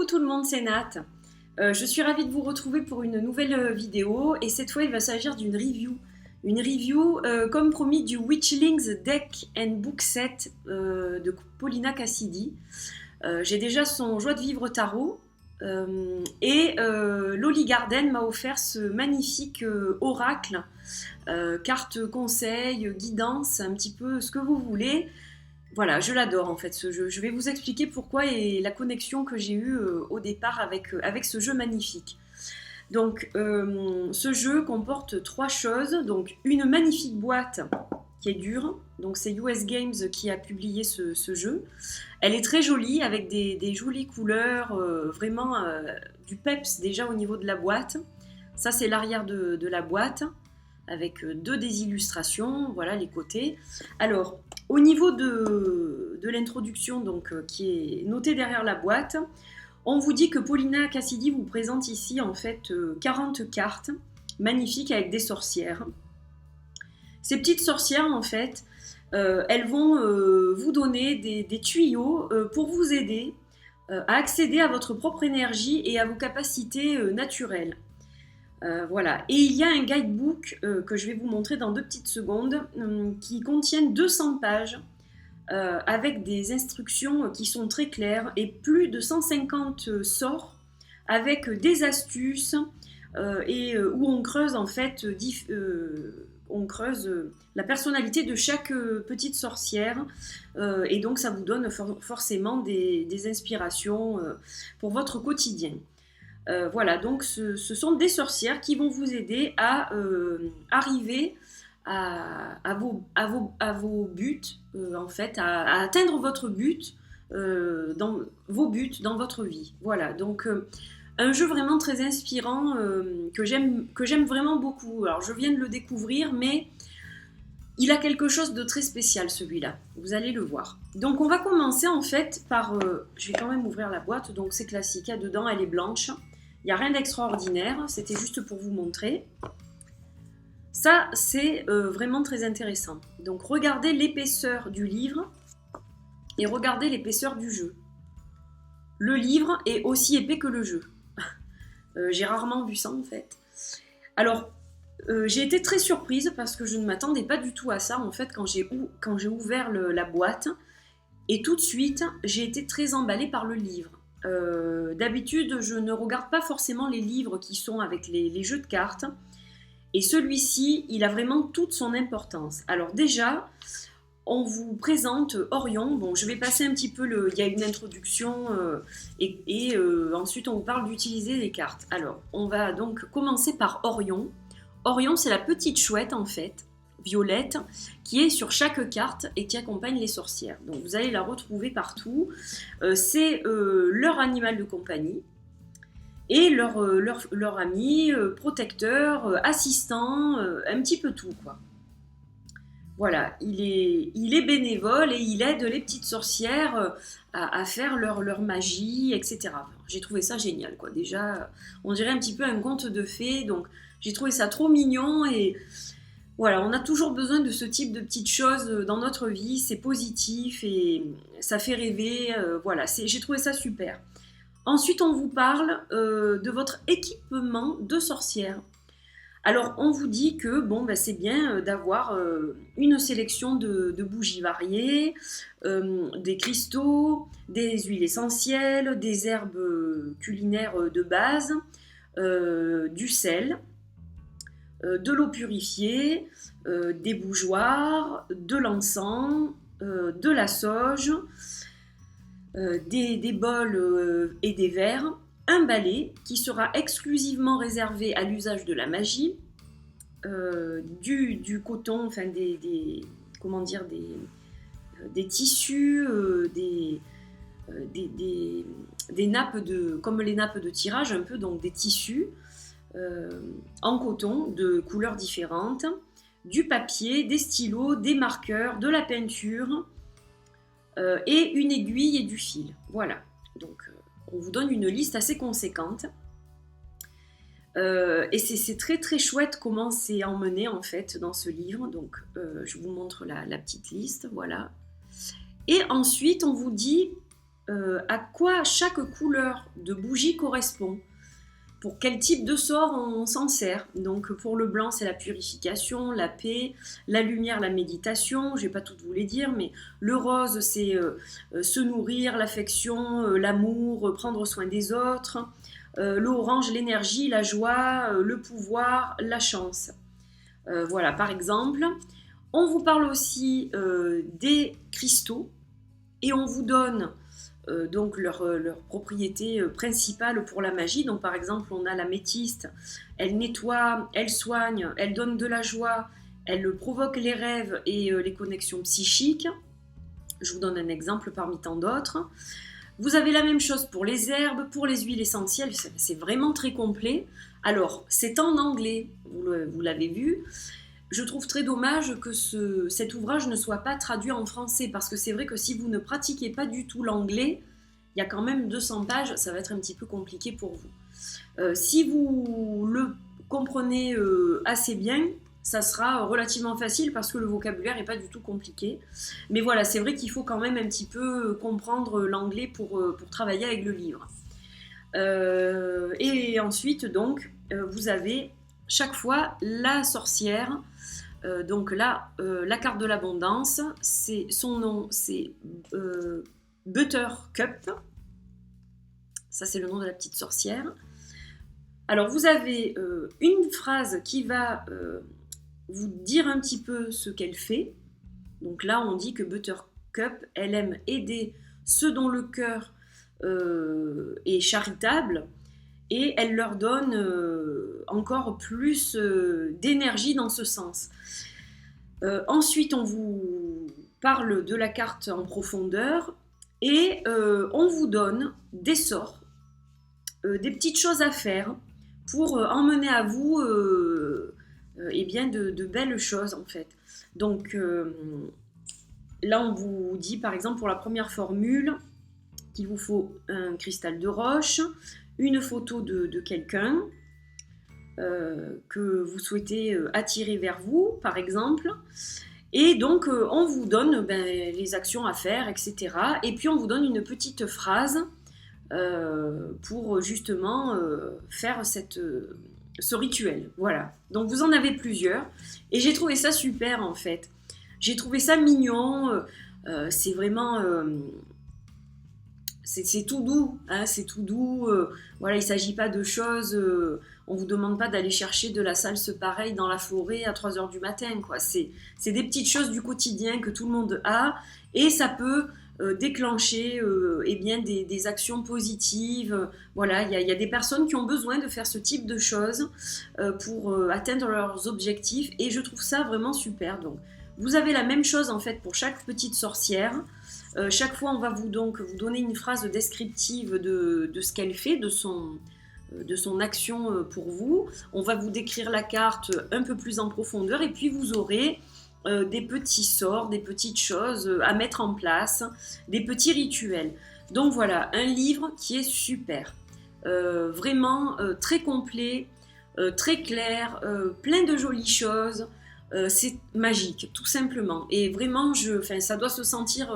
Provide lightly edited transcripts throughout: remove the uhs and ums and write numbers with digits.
tout le monde, c'est Nat. Je suis ravie de vous retrouver pour une nouvelle vidéo et cette fois il va s'agir d'une review. Une review comme promis du Witchlings Deck and Book Set de Paulina Cassidy. J'ai déjà son Joie de vivre tarot et Loli Garden m'a offert ce magnifique oracle, carte conseil, guidance, un petit peu ce que vous voulez. Voilà, je l'adore en fait ce jeu. Je vais vous expliquer pourquoi et la connexion que j'ai eue au départ avec ce jeu magnifique. Donc, ce jeu comporte 3 choses. Donc, une magnifique boîte qui est dure. Donc, c'est US Games qui a publié ce jeu. Elle est très jolie avec des jolies couleurs, vraiment du peps déjà au niveau de la boîte. Ça, c'est l'arrière de la boîte avec 2 des illustrations. Voilà les côtés. Alors, au niveau de l'introduction, donc, qui est notée derrière la boîte, on vous dit que Paulina Cassidy vous présente ici en fait 40 cartes magnifiques avec des sorcières. Ces petites sorcières en fait, elles vont vous donner des tuyaux pour vous aider à accéder à votre propre énergie et à vos capacités naturelles. Voilà. Et il y a un guidebook que je vais vous montrer dans 2 petites secondes qui contiennent 200 pages avec des instructions qui sont très claires et plus de 150 sorts avec des astuces où on creuse en fait on creuse la personnalité de chaque petite sorcière et donc ça vous donne forcément des inspirations pour votre quotidien. Voilà, donc ce sont des sorcières qui vont vous aider à arriver à vos buts, en fait, à atteindre votre but, vos buts dans votre vie. Voilà, donc un jeu vraiment très inspirant que j'aime vraiment beaucoup. Alors je viens de le découvrir, mais il a quelque chose de très spécial celui-là, vous allez le voir. Donc on va commencer en fait par, je vais quand même ouvrir la boîte, donc c'est classique, dedans elle est blanche. Il n'y a rien d'extraordinaire, c'était juste pour vous montrer. Ça, c'est vraiment très intéressant. Donc, regardez l'épaisseur du livre et regardez l'épaisseur du jeu. Le livre est aussi épais que le jeu. J'ai rarement vu ça, en fait. Alors, j'ai été très surprise parce que je ne m'attendais pas du tout à ça, en fait, quand j'ai ouvert la boîte. Et tout de suite, j'ai été très emballée par le livre. D'habitude, je ne regarde pas forcément les livres qui sont avec les jeux de cartes. Et celui-ci, il a vraiment toute son importance. Alors déjà, on vous présente Orion. Bon, je vais passer un petit peu il y a une introduction et ensuite on vous parle d'utiliser les cartes. Alors, on va donc commencer par Orion. Orion, c'est la petite chouette en fait, violette, qui est sur chaque carte et qui accompagne les sorcières. Donc vous allez la retrouver partout. C'est leur animal de compagnie. Et leur ami, protecteur, assistant, un petit peu tout, quoi. Voilà, il est bénévole et il aide les petites sorcières à faire leur magie, etc. J'ai trouvé ça génial, quoi. Déjà, on dirait un petit peu un conte de fées, donc j'ai trouvé ça trop mignon et voilà, on a toujours besoin de ce type de petites choses dans notre vie, c'est positif et ça fait rêver, voilà, j'ai trouvé ça super. Ensuite, on vous parle de votre équipement de sorcière. Alors, on vous dit que bon, c'est bien d'avoir une sélection de bougies variées, des cristaux, des huiles essentielles, des herbes culinaires de base, du sel, de l'eau purifiée, des bougeoirs, de l'encens, de la sauge, des bols et des verres, un balai qui sera exclusivement réservé à l'usage de la magie, du coton, enfin des tissus, des nappes comme les nappes de tirage un peu, donc des tissus en coton de couleurs différentes, du papier, des stylos, des marqueurs, de la peinture, et une aiguille et du fil. Voilà, donc on vous donne une liste assez conséquente. Et c'est très très chouette comment c'est emmené en fait dans ce livre. Donc je vous montre la petite liste, voilà. Et ensuite on vous dit à quoi chaque couleur de bougie correspond. Pour quel type de sort on s'en sert. Donc pour le blanc, c'est la purification, la paix, la lumière, la méditation, je ne vais pas toutes vous les dire, mais le rose, c'est se nourrir, l'affection, l'amour, prendre soin des autres. L'orange, l'énergie, la joie, le pouvoir, la chance. Voilà, par exemple. On vous parle aussi des cristaux et on vous donne donc leur propriété principale pour la magie. Donc par exemple, on a l'améthyste, elle nettoie, elle soigne, elle donne de la joie, elle provoque les rêves et les connexions psychiques. Je vous donne un exemple parmi tant d'autres. Vous avez la même chose pour les herbes, pour les huiles essentielles, c'est vraiment très complet. Alors, c'est en anglais, vous l'avez vu. Je trouve très dommage que cet ouvrage ne soit pas traduit en français, parce que c'est vrai que si vous ne pratiquez pas du tout l'anglais, il y a quand même 200 pages, ça va être un petit peu compliqué pour vous. Si vous le comprenez assez bien, ça sera relativement facile parce que le vocabulaire n'est pas du tout compliqué. Mais voilà, c'est vrai qu'il faut quand même un petit peu comprendre l'anglais pour travailler avec le livre. Et ensuite, donc, vous avez chaque fois la sorcière. Donc là, la carte de l'abondance, son nom, c'est Buttercup. Ça, c'est le nom de la petite sorcière. Alors, vous avez une phrase qui va vous dire un petit peu ce qu'elle fait. Donc là, on dit que Buttercup, elle aime aider ceux dont le cœur est charitable, et elle leur donne encore plus d'énergie dans ce sens. Ensuite, on vous parle de la carte en profondeur et on vous donne des sorts, des petites choses à faire pour emmener à vous eh bien de belles choses en fait. Donc là, on vous dit par exemple pour la première formule qu'il vous faut un cristal de roche, une photo de quelqu'un que vous souhaitez attirer vers vous, par exemple. Et donc, on vous donne les actions à faire, etc. Et puis, on vous donne une petite phrase pour justement faire ce rituel. Voilà. Donc, vous en avez plusieurs. Et j'ai trouvé ça super, en fait. J'ai trouvé ça mignon. C'est vraiment... c'est tout doux, hein, c'est tout doux. Voilà, il ne s'agit pas de choses. On ne vous demande pas d'aller chercher de la salse pareille dans la forêt à 3h du matin. Quoi. C'est des petites choses du quotidien que tout le monde a. Et ça peut déclencher eh bien, des actions positives. Voilà, il y a des personnes qui ont besoin de faire ce type de choses pour atteindre leurs objectifs. Et je trouve ça vraiment super. Donc, vous avez la même chose en fait pour chaque petite sorcière. Chaque fois, on va vous donner une phrase descriptive de ce qu'elle fait, de son action pour vous. On va vous décrire la carte un peu plus en profondeur et puis vous aurez des petits sorts, des petites choses à mettre en place, des petits rituels. Donc voilà, un livre qui est super. Vraiment très complet, très clair, plein de jolies choses. C'est magique, tout simplement. Et vraiment, ça doit se sentir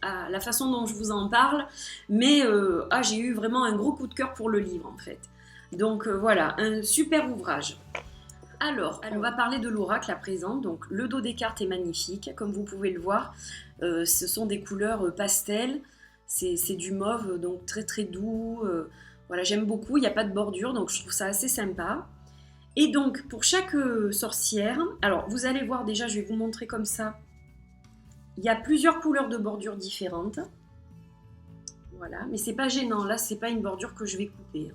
à la façon dont je vous en parle, mais j'ai eu vraiment un gros coup de cœur pour le livre, en fait. Donc voilà, un super ouvrage. Alors, on va parler de l'oracle à présent. Donc, le dos des cartes est magnifique, comme vous pouvez le voir. Ce sont des couleurs pastel, c'est du mauve, donc très très doux. Voilà, j'aime beaucoup, il n'y a pas de bordure, donc je trouve ça assez sympa. Et donc, pour chaque sorcière, alors vous allez voir déjà, je vais vous montrer comme ça, il y a plusieurs couleurs de bordure différentes. Voilà, mais c'est pas gênant, là c'est pas une bordure que je vais couper,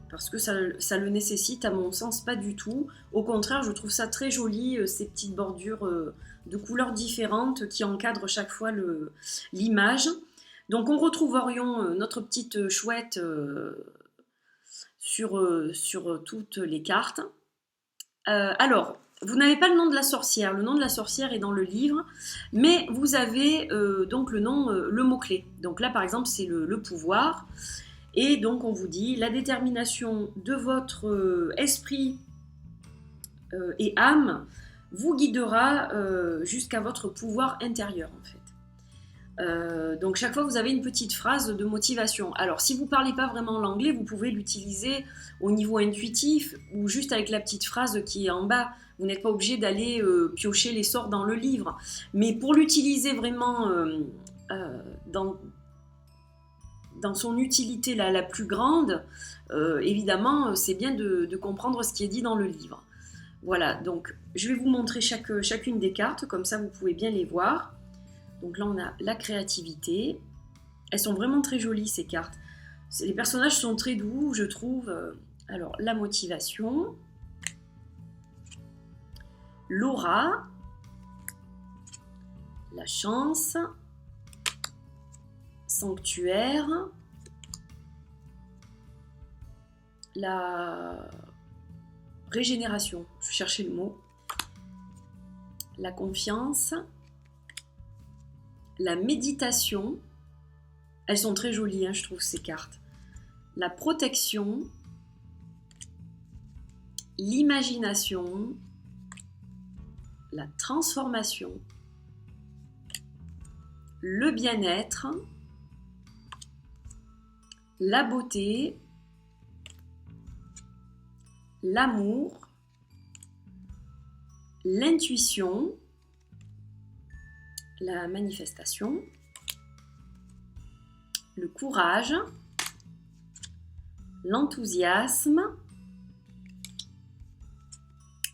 parce que ça le nécessite à mon sens pas du tout. Au contraire, je trouve ça très joli, ces petites bordures de couleurs différentes qui encadrent chaque fois l'image. Donc on retrouve Orion, notre petite chouette, sur toutes les cartes. Alors, vous n'avez pas le nom de la sorcière. Le nom de la sorcière est dans le livre, mais vous avez donc le nom, le mot-clé. Donc là, par exemple, c'est le pouvoir. Et donc, on vous dit la détermination de votre esprit et âme vous guidera jusqu'à votre pouvoir intérieur, en fait. Donc chaque fois vous avez une petite phrase de motivation. Alors si vous ne parlez pas vraiment l'anglais, vous pouvez l'utiliser au niveau intuitif ou juste avec la petite phrase qui est en bas. Vous n'êtes pas obligé d'aller piocher les sorts dans le livre. Mais pour l'utiliser vraiment dans son utilité la plus grande, évidemment c'est bien de comprendre ce qui est dit dans le livre. Voilà, donc je vais vous montrer chacune des cartes, comme ça vous pouvez bien les voir. Donc là, on a la créativité. Elles sont vraiment très jolies, ces cartes. Les personnages sont très doux, je trouve. Alors, la motivation. L'aura. La chance. Sanctuaire. La régénération. Je cherchais le mot. La confiance. La méditation, elles sont très jolies, hein, je trouve, ces cartes. La protection, l'imagination, la transformation, le bien-être, la beauté, l'amour, l'intuition, la manifestation, le courage, l'enthousiasme,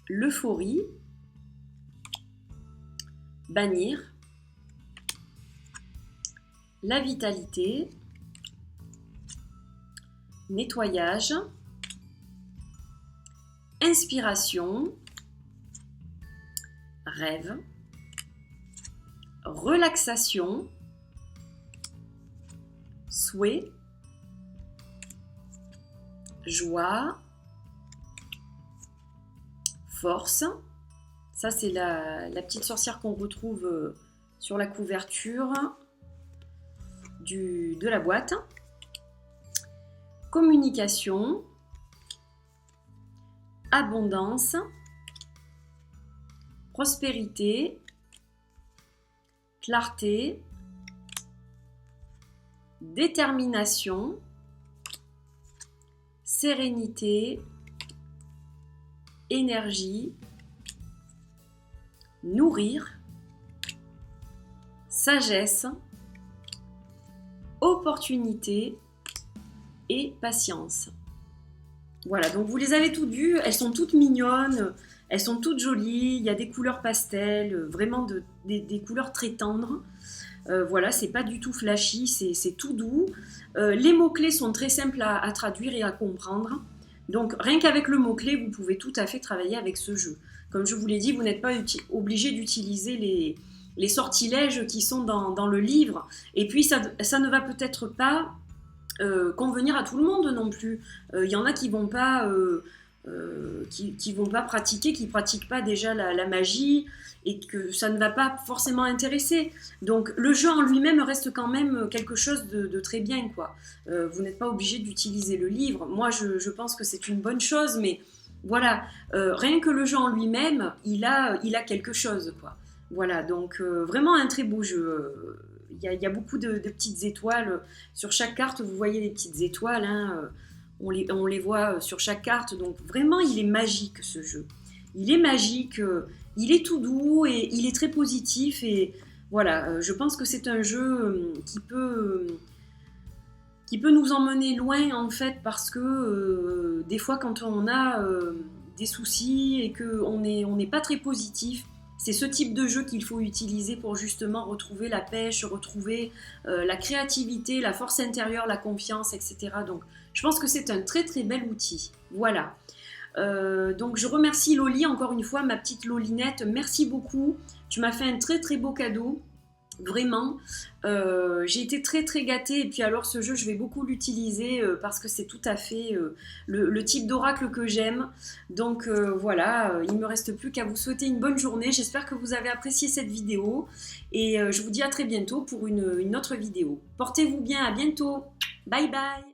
l'euphorie, bannir, la vitalité, nettoyage, inspiration, rêve, relaxation, souhait, joie, force. Ça, c'est la petite sorcière qu'on retrouve sur la couverture de la boîte. Communication, abondance, prospérité, clarté, détermination, sérénité, énergie, nourrir, sagesse, opportunité et patience. Voilà, donc vous les avez toutes vues, elles sont toutes mignonnes, elles sont toutes jolies, il y a des couleurs pastel, vraiment des couleurs très tendres. Voilà, c'est pas du tout flashy, c'est tout doux. Les mots-clés sont très simples à traduire et à comprendre. Donc rien qu'avec le mot-clé, vous pouvez tout à fait travailler avec ce jeu. Comme je vous l'ai dit, vous n'êtes pas obligé d'utiliser les sortilèges qui sont dans le livre. Et puis ça ne va peut-être pas convenir à tout le monde non plus. Il y en a qui vont pas pratiquer, qui pratiquent pas déjà la magie et que ça ne va pas forcément intéresser. Donc le jeu en lui-même reste quand même quelque chose de très bien, quoi. Vous n'êtes pas obligé d'utiliser le livre. Moi je pense que c'est une bonne chose, mais voilà, rien que le jeu en lui-même, il a quelque chose, quoi. Voilà, donc vraiment un très beau jeu. Il y a beaucoup de petites étoiles. Sur chaque carte, vous voyez les petites étoiles, hein, on les voit sur chaque carte. Donc vraiment, il est magique ce jeu. Il est magique, il est tout doux et il est très positif. Et voilà, je pense que c'est un jeu qui peut nous emmener loin en fait, parce que des fois quand on a des soucis et qu'on n'est pas très positif, c'est ce type de jeu qu'il faut utiliser pour justement retrouver la pêche, retrouver la créativité, la force intérieure, la confiance, etc. Donc je pense que c'est un très très bel outil. Voilà. Donc je remercie Loli, encore une fois, ma petite Lolinette. Merci beaucoup. Tu m'as fait un très très beau cadeau. Vraiment, j'ai été très très gâtée. Et puis alors ce jeu, je vais beaucoup l'utiliser parce que c'est tout à fait le type d'oracle que j'aime. Donc voilà, il ne me reste plus qu'à vous souhaiter une bonne journée. J'espère que vous avez apprécié cette vidéo. Et je vous dis à très bientôt pour une autre vidéo. Portez-vous bien, à bientôt. Bye bye.